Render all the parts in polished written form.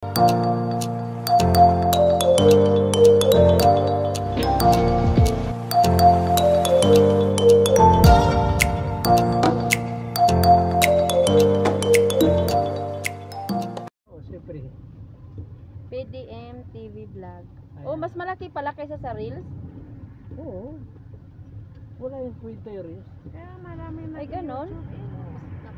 Siyempre. PDM TV vlog. Ayan. Oh, mas malaki pala kaysa sa Reels? Oo. Wala yung Twitter eh. Kaya marami na. Ay, ganon?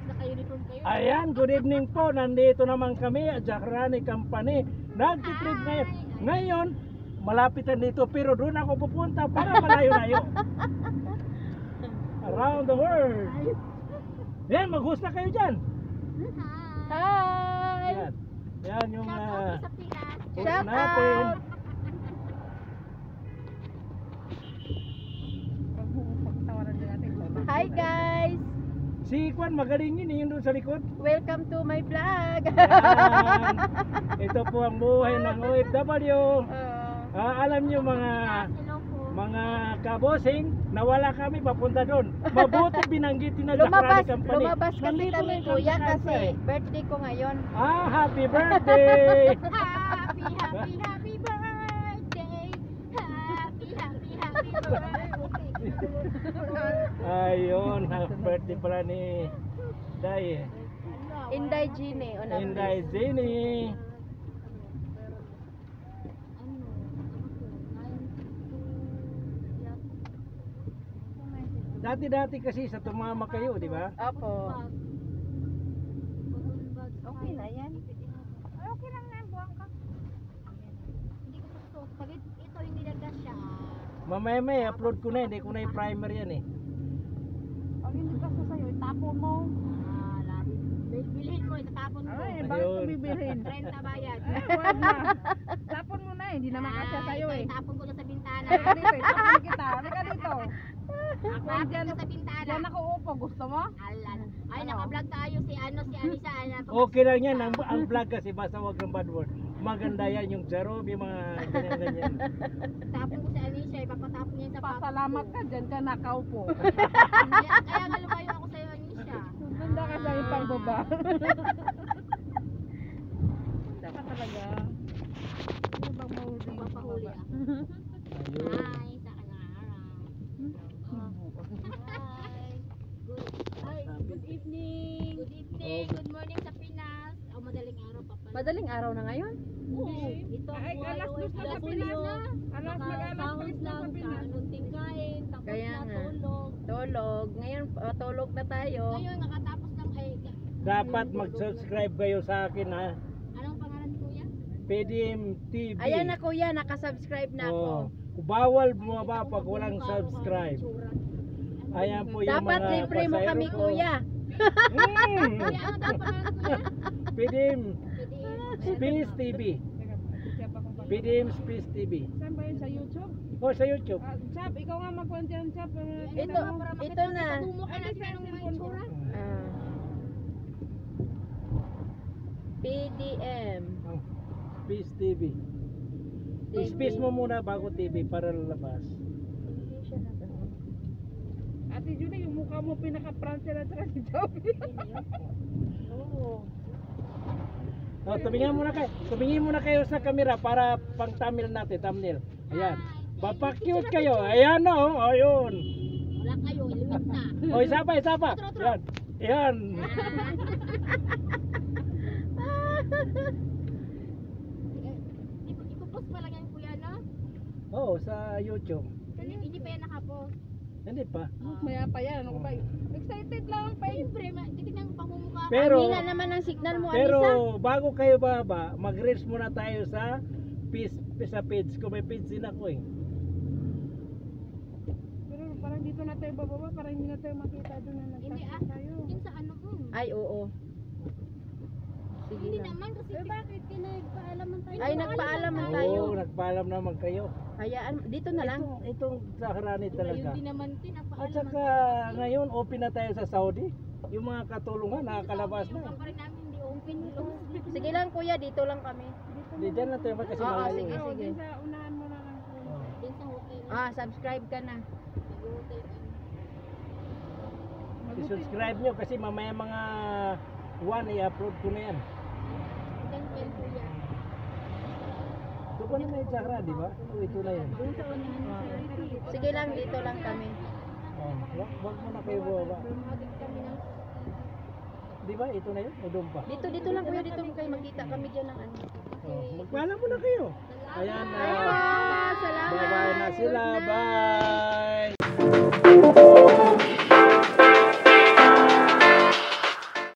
Naka-uniform kayo. Ayan, good evening po. Nandito naman kami at Jacarani Company. Nagtitrip ngayon. Ngayon, malapit na dito pero doon ako pupunta para malayo-layo. Around the world. Yan, maghusta kayo dyan. Hi! Yan. Yan yung Sa Pinas. post Shout natin. out! Pagtawaran din natin. Hi guys! Si Kwan magaling yun, yung doon sa likod. Welcome to my vlog! Yan. Ito po ang buhay ng OFW. Alam nyo Hello po. mga kabosing, nawala kami papunta doon. Mabuti binanggitin na Jacarani Company. lumabas kasi Nandito kami na yung kuya Jacarani kasi eh. birthday ko ngayon. Happy birthday! Happy birthday. Happy birthday. Ayun, happy birthday pala ni Day. Inday Gine. Inday Zini. Dati-dati kasi sa tumama kayo, di ba? Opo. Okay na yan. Okay lang na, buwang ka. Hindi ko gusto. Pag ito hindi siya. Mamaya may upload ko na, hindi ko na yung primer yan eh. Pag hindi kasi sa'yo, itapon mo. Bilhin mo, itatapon mo. bakit ko bibilhin? 30 bayad. Wag na. Tapon mo na, hindi naman kasya sa'yo eh. Itapon ko na sa bintana. Halika dito, itapon kita. Halika dito. Bakit ka sa bintana? Diyan ako upo, gusto mo? Alan. Ay, naka-vlog tayo si Anisa. Okay lang yan, ang vlog kasi basta wag ng bad word. Maganda yan yung zero, yung mga ganyan-ganyan. Tapon ko si Anisha, ipapatapon niya yung sapatos ko. Pasalamat ka, dyan ka nakaupo. Kaya nga lumayo ako sa'yo, Anisha. Ganda ka sa ipang baba. Ganda ka talaga. Ano bang mahuli? Papahuli ah. Ayun. Hi, sa kanara. Hi. Good evening. Good evening. Good morning sa Pinas. Madaling araw pa pala. Madaling araw na ngayon? Oo. Ito Ay, po ay alas dos na sa Pinas na. Alas mag-alas Sahod dos na sa lang, Pinas. kaunting kain, tapos Kaya na nga. tulog. Tulog. Ngayon, tulog na tayo. Ngayon, nakatapos lang ay... Dapat mag-subscribe kayo sa akin ha. Anong pangalan kuya? PDM TV. Ayan na kuya, nakasubscribe na ako. Oh, bawal bumaba pag walang subscribe. Ayan po yung Dapat mga libre mo pasahero kami ko. kuya. Kuya, ano daw pangalan kuya? PDM PDM. Space TV. Teka, Chap akong pag- PDM Space TV. Saan ba yun? Sa YouTube? O sa YouTube. Chap, ikaw nga magkwento yan, Chap. Ito na. Tumo ka natin anong may itsura. Ah. PDM. Oh, Space TV. Space mo muna bago TV para lalabas. Ate Julie, yung mukha mo pinaka-prancer at saka si Joby. Oo. Oh, tumingin muna kayo sa camera para pang thumbnail natin, thumbnail. Ayan. Papakyut kayo. Ayan oh, ayun. Wala kayo, limit na. O isa pa. Ayan. Ayan. Ipopost pa lang yan kuya, no? Oo, sa YouTube. Hindi pa yan nakapost. Hindi pa. Maya pa yan, ano ko ba? Excited lang pa yun. Siyempre, titignan mo pang mumukha. Pero Ang hina naman ang signal mo, pero Anissa. bago kayo baba, mag-reels muna tayo sa page ko. May page din ako eh. Pero parang dito na tayo bababa, parang hindi na tayo makita doon na Hindi nagtasok tayo. Yun sa ano mo. Ay, oo. Sige Hindi lang. naman kasi bakit kinagpaalaman tayo? Ay, nagpaalaman tayo. Oo, nagpaalam naman kayo. Hayaan, dito na lang. Itong Jacarani talaga. Yun din naman At pinapaalaman. saka ngayon open na tayo sa Saudi. Yung mga katulungan nakakalabas na. Yung pa rin namin hindi open close. Sige lang kuya, dito lang kami. Di dyan na tayo kasi Oo, malayo. sige. Oo, din sa unahan mo na lang po. Oh. Din sa hotel. Subscribe ka na. Nag-hotel kami. I-subscribe nyo kasi mamaya mga 1 i-upload ko na yan. Hanggang 12 kuya. pa na may Jackra, di ba? O ito na yun. Doon sa unahan. Sige lang, dito lang kami. Oh, wag mo na kayo baba. Magig kami ng Di ba? Ito na yun? O doon pa? Dito lang kuya, dito kayo magkita kami dyan ng ano. Oh, magpaalam mo na kayo. Ayan na. Ah, salamat. Bye-bye na sila. Bye!